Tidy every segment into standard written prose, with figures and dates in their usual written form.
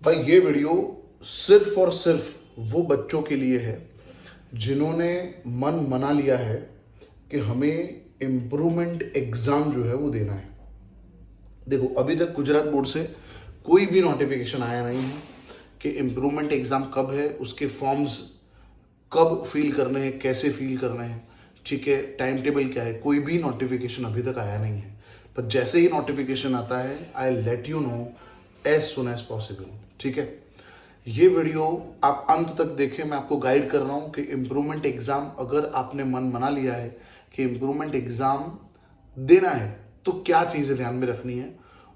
भाई ये वीडियो सिर्फ और सिर्फ वो बच्चों के लिए है जिन्होंने मन बना लिया है कि हमें इम्प्रूवमेंट एग्जाम जो है वो देना है। देखो, अभी तक गुजरात बोर्ड से कोई भी नोटिफिकेशन आया नहीं है कि इम्प्रूवमेंट एग्जाम कब है, उसके फॉर्म्स कब फिल करने हैं, कैसे फिल करने हैं, ठीक है, टाइम टेबल क्या है, कोई भी नोटिफिकेशन अभी तक आया नहीं है। पर जैसे ही नोटिफिकेशन आता है I let you know as soon as possible. ठीक है, ये वीडियो आप अंत तक देखें। मैं आपको गाइड कर रहा हूं कि इम्प्रूवमेंट एग्जाम अगर आपने मन बना लिया है कि इम्प्रूवमेंट एग्जाम देना है तो क्या चीजें ध्यान में रखनी है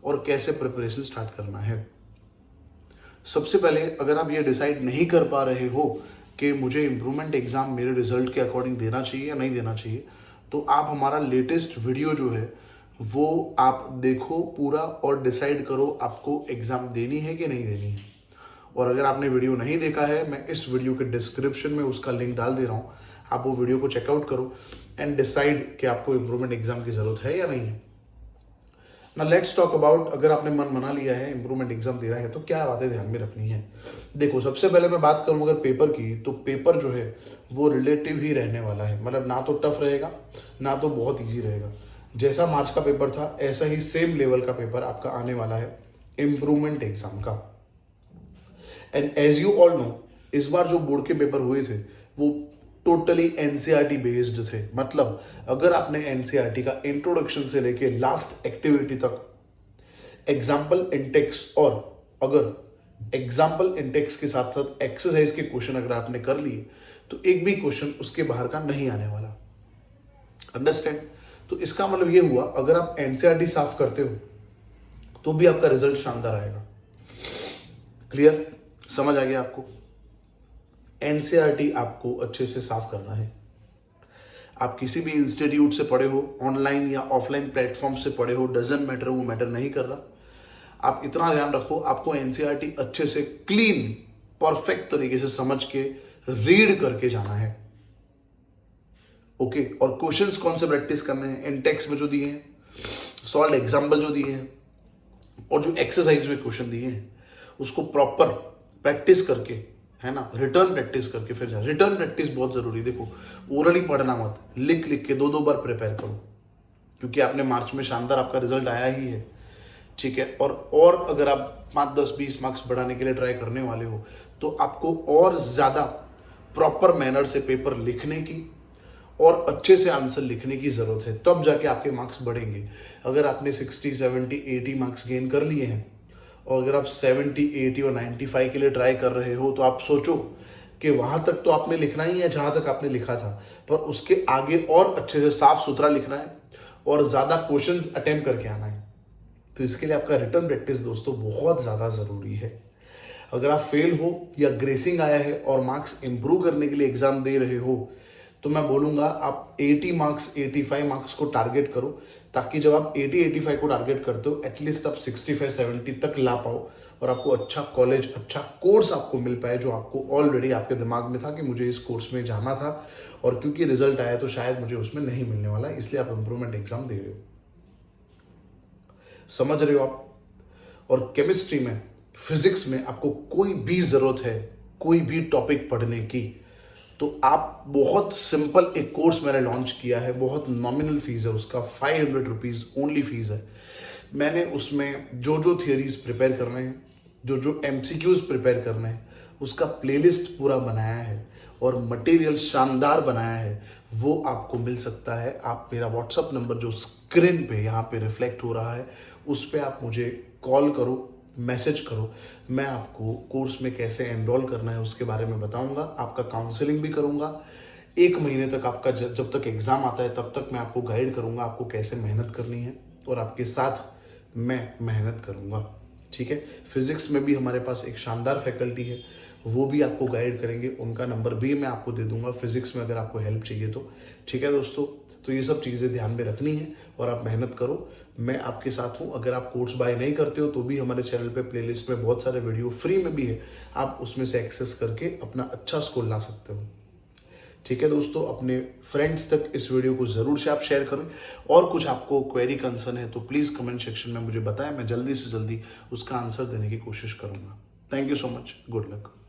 और कैसे प्रिपरेशन स्टार्ट करना है। सबसे पहले अगर आप ये डिसाइड नहीं कर पा रहे हो कि मुझे इम्प्रूवमेंट एग्जाम मेरे रिजल्ट के अकॉर्डिंग देना चाहिए या नहीं देना चाहिए, तो आप हमारा लेटेस्ट वीडियो जो है वो आप देखो पूरा और डिसाइड करो आपको एग्जाम देनी है कि नहीं देनी है। और अगर आपने वीडियो नहीं देखा है, मैं इस वीडियो के डिस्क्रिप्शन में उसका लिंक डाल दे रहा हूँ, आप वो वीडियो को चेकआउट करो एंड डिसाइड कि आपको इम्प्रूवमेंट एग्जाम की जरूरत है या नहीं है। ना लेट्स टॉक अबाउट, अगर आपने मन बना लिया है इम्प्रूवमेंट एग्जाम दे रहा है तो क्या बातें ध्यान में रखनी है। देखो, सबसे पहले मैं बात करूं अगर पेपर की, तो पेपर जो है वो रिलेटिव ही रहने वाला है। मतलब ना तो टफ रहेगा ना तो बहुत इजी रहेगा। जैसा मार्च का पेपर था ऐसा ही सेम लेवल का पेपर आपका आने वाला है इम्प्रूवमेंट एग्जाम का। And as you all know, इस बार जो बोर्ड के पेपर हुए थे वो टोटली एनसीईआरटी बेस्ड थे। मतलब अगर आपने एनसीईआरटी का इंट्रोडक्शन से लेके लास्ट एक्टिविटी तक एग्जाम्पल इंटेक्स, और अगर एग्जाम्पल इंटेक्स के साथ साथ एक्सरसाइज के क्वेश्चन अगर आपने कर लिए तो एक भी क्वेश्चन उसके बाहर का नहीं आने वाला। अंडरस्टैंड? तो इसका मतलब ये हुआ, अगर आप एनसीईआरटी साफ करते हो तो भी आपका रिजल्ट शानदार आएगा। क्लियर? समझ आ गया आपको? एनसीईआरटी आपको अच्छे से साफ करना है। आप किसी भी इंस्टीट्यूट से पढ़े हो, ऑनलाइन या ऑफलाइन प्लेटफॉर्म से पढ़े हो, डजंट मैटर, वो मैटर नहीं कर रहा। आप इतना ध्यान रखो, आपको एनसीईआरटी अच्छे से क्लीन परफेक्ट तरीके से समझ के रीड करके जाना है। ओके? और क्वेश्चंस कौन से प्रैक्टिस करने हैं, इंटेक्स में जो दिए हैं, सॉल्व एग्जाम्पल जो दिए हैं, और जो एक्सरसाइज में क्वेश्चन दिए हैं उसको प्रॉपर प्रैक्टिस करके, है ना, रिटर्न प्रैक्टिस करके फिर जाए। रिटर्न प्रैक्टिस बहुत जरूरी। देखो, ओरली पढ़ना मत, लिख लिख के 2-2 बार प्रिपेयर करो, क्योंकि आपने मार्च में शानदार आपका रिजल्ट आया ही है। ठीक है? और अगर आप 5, 10, 20 मार्क्स बढ़ाने के लिए ट्राई करने वाले हो तो आपको और ज्यादा प्रॉपर मैनर से पेपर लिखने की और अच्छे से आंसर लिखने की जरूरत है, तब जाके आपके मार्क्स बढ़ेंगे। अगर आपने 60, 70, 80 मार्क्स गेन कर लिए हैं और अगर आप 70, 80 और 95 के लिए ट्राई कर रहे हो, तो आप सोचो कि वहां तक तो आपने लिखना ही है जहां तक आपने लिखा था, पर उसके आगे और अच्छे से साफ सुथरा लिखना है और ज्यादा क्वेश्चंस अटेम्प्ट करके आना है। तो इसके लिए आपका रिटर्न प्रैक्टिस दोस्तों बहुत ज्यादा जरूरी है। अगर आप फेल हो या ग्रेसिंग आया है और मार्क्स इंप्रूव करने के लिए एग्जाम दे रहे हो, तो मैं बोलूंगा आप 80 मार्क्स, 85 मार्क्स को टारगेट करो, ताकि जब आप 80-85 को टारगेट करते हो एटलीस्ट आप 65-70 तक ला पाओ और आपको अच्छा कॉलेज, अच्छा कोर्स आपको मिल पाए जो आपको ऑलरेडी आपके दिमाग में था कि मुझे इस कोर्स में जाना था, और क्योंकि रिजल्ट आया तो शायद मुझे उसमें नहीं मिलने वाला, इसलिए आप इंप्रूवमेंट एग्जाम दे रहे हो। समझ रहे हो आप? और केमिस्ट्री में, फिजिक्स में आपको कोई भी जरूरत है कोई भी टॉपिक पढ़ने की, तो आप बहुत सिंपल एक कोर्स मैंने लॉन्च किया है, बहुत नॉमिनल फीस है उसका, 500 रुपीज ओनली फीस है। मैंने उसमें जो जो थियरीज प्रिपेयर करने हैं, जो जो एमसीक्यूज प्रिपेयर करने हैं, उसका प्लेलिस्ट पूरा बनाया है और मटेरियल शानदार बनाया है। वो आपको मिल सकता है। आप मेरा व्हाट्सअप नंबर जो स्क्रीन पे यहाँ पे रिफ्लेक्ट हो रहा है उस पर आप मुझे कॉल करो, मैसेज करो। मैं आपको कोर्स में कैसे एनरोल करना है उसके बारे में बताऊंगा, आपका काउंसलिंग भी करूंगा। 1 महीने तक आपका जब तक एग्जाम आता है तब तक मैं आपको गाइड करूंगा आपको कैसे मेहनत करनी है, और आपके साथ मैं मेहनत करूंगा। ठीक है? फिजिक्स में भी हमारे पास एक शानदार फैकल्टी है, वो भी आपको गाइड करेंगे, उनका नंबर भी मैं आपको दे दूंगा फिजिक्स में अगर आपको हेल्प चाहिए तो। ठीक है दोस्तों? तो ये सब चीज़ें ध्यान में रखनी है और आप मेहनत करो, मैं आपके साथ हूँ। अगर आप कोर्स बाय नहीं करते हो तो भी हमारे चैनल पे प्लेलिस्ट में बहुत सारे वीडियो फ्री में भी है, आप उसमें से एक्सेस करके अपना अच्छा स्कोर ला सकते हो। ठीक है दोस्तों? अपने फ्रेंड्स तक इस वीडियो को जरूर से आप शेयर करें, और कुछ आपको क्वेरी कंसर्न है तो प्लीज़ कमेंट सेक्शन में मुझे बताएं, मैं जल्दी से जल्दी उसका आंसर देने की कोशिश करूंगा। Thank you so much, good luck.